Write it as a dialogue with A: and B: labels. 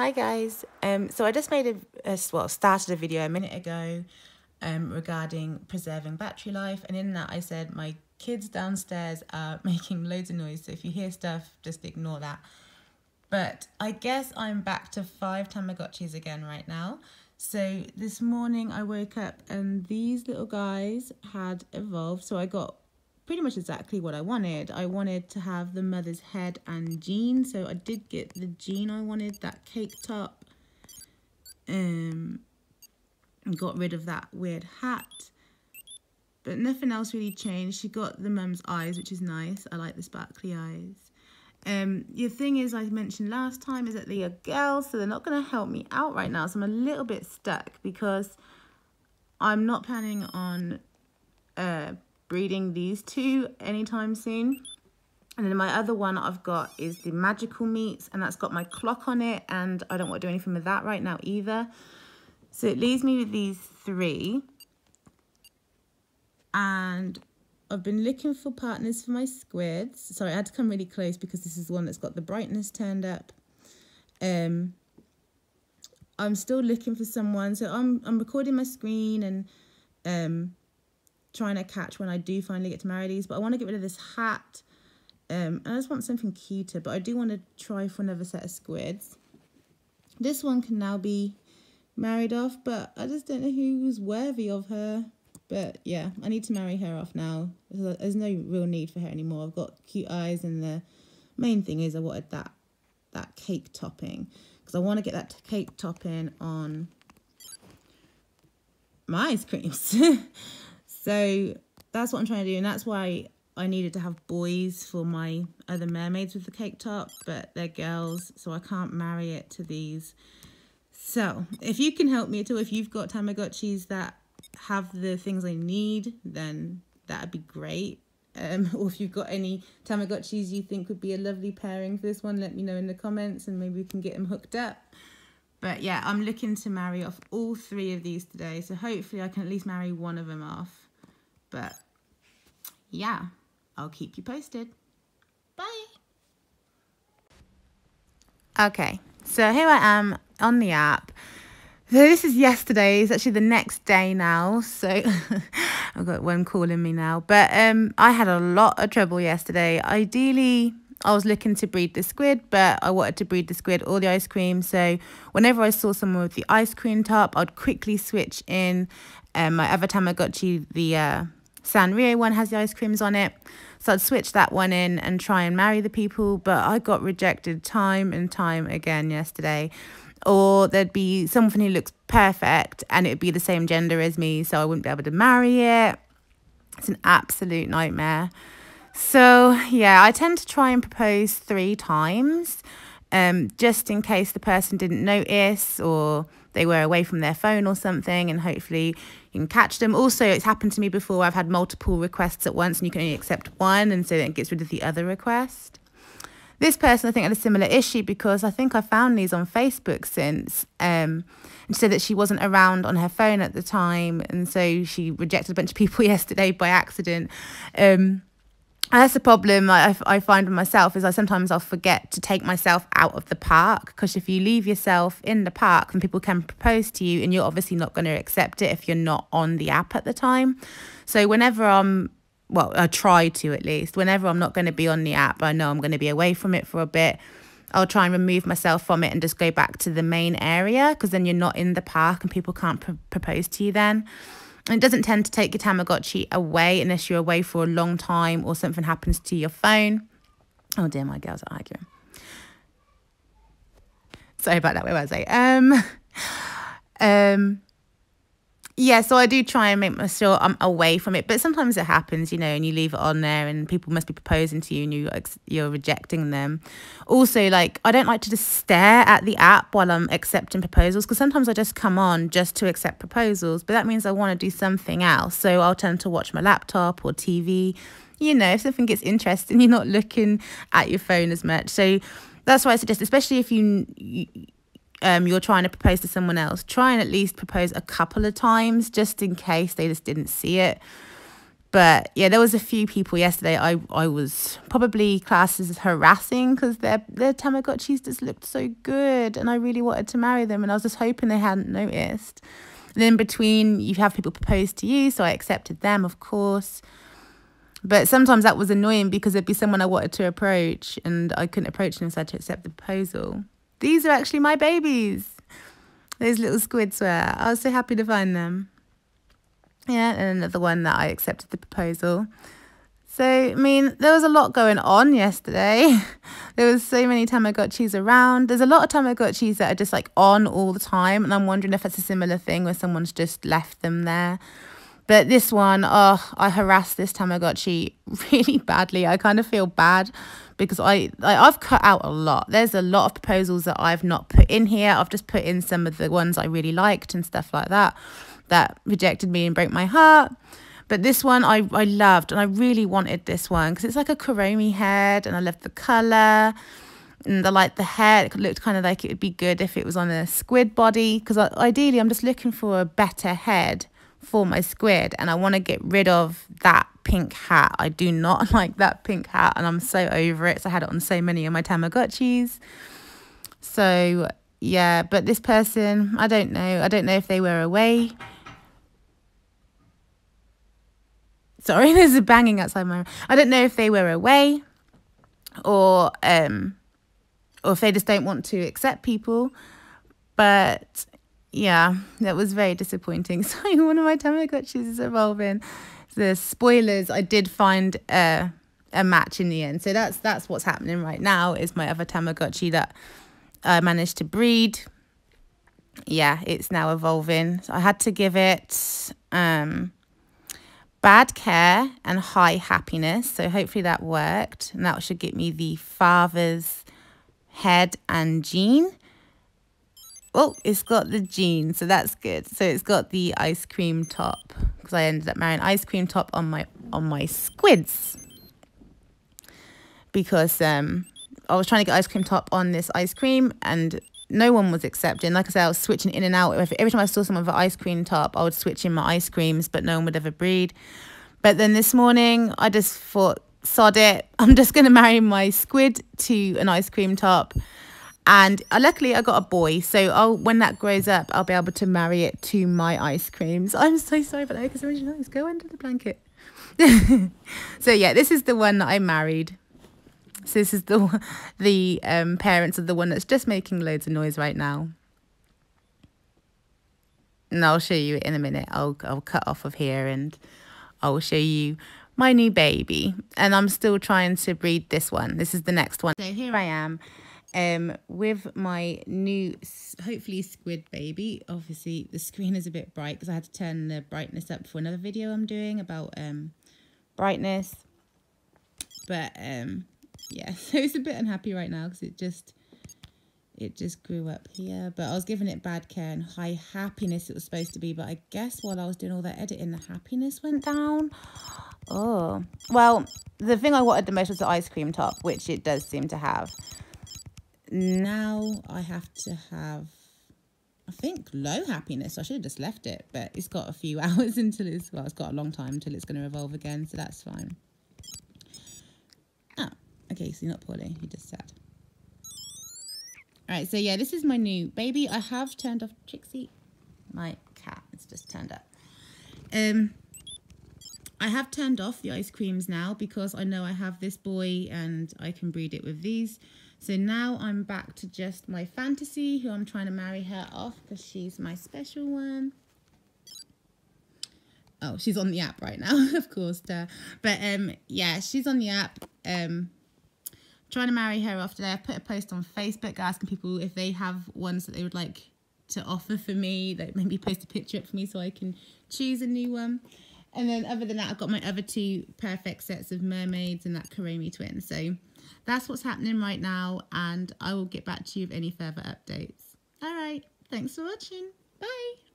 A: Hi guys. So I just made started a video a minute ago regarding preserving battery life, and in that I said my kids downstairs are making loads of noise, so if you hear stuff just ignore that. But I guess I'm back to 5 Tamagotchis again right now. So this morning I woke up and these little guys had evolved, so I got pretty much exactly what I wanted. I wanted to have the mother's head and jean, so I did get the jean I wanted, that cake top, and got rid of that weird hat, but nothing else really changed. She got the mum's eyes, which is nice. I like the sparkly eyes. The thing is, I mentioned last time, is that they are girls, so they're not going to help me out right now, so I'm a little bit stuck because I'm not planning on breeding these two anytime soon. And then my other one I've got is the magical meats, and that's got my clock on it, and I don't want to do anything with that right now either. So it leaves me with these 3, and I've been looking for partners for my squids. Sorry, I had to come really close because this is the one that's got the brightness turned up. I'm still looking for someone, so I'm recording my screen and trying to catch when I do finally get to marry these. But I want to get rid of this hat, and I just want something cuter, but I do want to try for another set of squids. This one can now be married off, but I just don't know who's worthy of her. But yeah, I need to marry her off now. There's no real need for her anymore. I've got cute eyes, and the main thing is I wanted that cake topping, because I want to get that cake topping on my ice creams. So that's what I'm trying to do, and that's why I needed to have boys for my other mermaids with the cake top, but they're girls, so I can't marry it to these. So if you can help me at all, if you've got Tamagotchis that have the things I need, then that'd be great. Or if you've got any Tamagotchis you think would be a lovely pairing for this one, let me know in the comments and maybe we can get them hooked up. But yeah, I'm looking to marry off all 3 of these today, so hopefully I can at least marry one of them off. But yeah, I'll keep you posted. Bye. Okay, so here I am on the app. So this is yesterday. It's actually the next day now, so I've got one calling me now. But I had a lot of trouble yesterday. Ideally, I was looking to breed the squid, but I wanted to breed the squid or the ice cream. So whenever I saw someone with the ice cream top, I'd quickly switch in. My other Tamagotchi, the Sanrio one, has the ice creams on it. So I'd switch that one in and try and marry the people, but I got rejected time and time again yesterday. Or there'd be someone who looks perfect and it'd be the same gender as me, so I wouldn't be able to marry it. It's an absolute nightmare. So yeah, I tend to try and propose 3 times, just in case the person didn't notice or they were away from their phone or something, and hopefully you can catch them. Also, it's happened to me before. I've had multiple requests at once and you can only accept one, and so then it gets rid of the other request. This person, I think, had a similar issue because I think I found these on Facebook since, and said that she wasn't around on her phone at the time, and so she rejected a bunch of people yesterday by accident. And that's the problem I find with myself, is sometimes I'll forget to take myself out of the park, because if you leave yourself in the park, then people can propose to you, and you're obviously not going to accept it if you're not on the app at the time. So whenever I try to, at least. Whenever I'm not going to be on the app, I know I'm going to be away from it for a bit, I'll try and remove myself from it and just go back to the main area, because then you're not in the park and people can't propose to you then. And it doesn't tend to take your Tamagotchi away unless you're away for a long time or something happens to your phone. Oh dear, my girls are arguing. Sorry about that. Where was I? Yeah, so I do try and make sure I'm away from it, but sometimes it happens, you know, and you leave it on there and people must be proposing to you and you're rejecting them. Also, like, I don't like to just stare at the app while I'm accepting proposals, because sometimes I just come on just to accept proposals, but that means I want to do something else. So I'll tend to watch my laptop or TV, you know, if something gets interesting, you're not looking at your phone as much. So that's why I suggest, especially if you're trying to propose to someone else, try and at least propose a couple of times, just in case they just didn't see it. But yeah, there was a few people yesterday I was probably classed as harassing because their Tamagotchis just looked so good and I really wanted to marry them, and I was just hoping they hadn't noticed. And then in between, you have people propose to you, so I accepted them, of course. But sometimes that was annoying because there'd be someone I wanted to approach and I couldn't approach them, so I had to accept the proposal. These are actually my babies. Those little squids were. I was so happy to find them. Yeah, and another one that I accepted the proposal. So, I mean, there was a lot going on yesterday. There was so many Tamagotchis around. There's a lot of Tamagotchis that are just like on all the time. And I'm wondering if it's a similar thing where someone's just left them there. But this one, oh, I harassed this Tamagotchi really badly. I kind of feel bad because I've cut out a lot. There's a lot of proposals that I've not put in here. I've just put in some of the ones I really liked and stuff like that rejected me and broke my heart. But this one I loved, and I really wanted this one because it's like a Kuromi head and I love the colour and I like the hair. It looked kind of like it would be good if it was on a squid body, because ideally I'm just looking for a better head for my squid, and I want to get rid of that pink hat. I do not like that pink hat and I'm so over it. So I had it on so many of my Tamagotchis. So yeah, but this person, I don't know if they were away. Sorry, there's a banging outside my room. I don't know if they were away or if they just don't want to accept people. But yeah, that was very disappointing. So one of my Tamagotchis is evolving. The spoilers, I did find a match in the end. So that's what's happening right now, is my other Tamagotchi that I managed to breed. Yeah, it's now evolving. So I had to give it bad care and high happiness, so hopefully that worked, and that should get me the father's head and gene. Oh, it's got the gene, so that's good. So it's got the ice cream top because I ended up marrying ice cream top on my squids, because I was trying to get ice cream top on this ice cream and no one was accepting. Like I said, I was switching in and out. Every time I saw someone with an ice cream top, I would switch in my ice creams, but no one would ever breed. But then this morning, I just thought, sod it. I'm just going to marry my squid to an ice cream top. And luckily, I got a boy. So when that grows up, I'll be able to marry it to my ice creams. I'm so sorry about that because I'm really nice. Go under the blanket. So yeah, this is the one that I married. So this is the parents of the one that's just making loads of noise right now. And I'll show you in a minute. I'll cut off of here and I'll show you my new baby. And I'm still trying to breed this one. This is the next one. So here I am with my new, hopefully, squid baby. Obviously, the screen is a bit bright because I had to turn the brightness up for another video I'm doing about brightness. But yeah, so it's a bit unhappy right now because it just grew up here. But I was giving it bad care and high happiness it was supposed to be. But I guess while I was doing all that editing, the happiness went down. Oh, well, the thing I wanted the most was the ice cream top, which it does seem to have. Now I have to have, I think, low happiness. I should have just left it. But it's got a few hours until it's got a long time until it's going to evolve again. So that's fine. Oh. Okay, so you're not poorly, you're just sad. Alright, so yeah, this is my new baby. I have turned off Trixie, my cat. It's just turned up. I have turned off the ice creams now because I know I have this boy and I can breed it with these. So now I'm back to just my fantasy, who I'm trying to marry her off because she's my special one. Oh, she's on the app right now, of course. But yeah, she's on the app. Trying to marry her off today. I put a post on Facebook asking people if they have ones that they would like to offer for me. Like maybe post a picture up for me so I can choose a new one. And then other than that, I've got my other two perfect sets of mermaids and that Kuromi twin. So that's what's happening right now. And I will get back to you with any further updates. All right. Thanks for watching. Bye.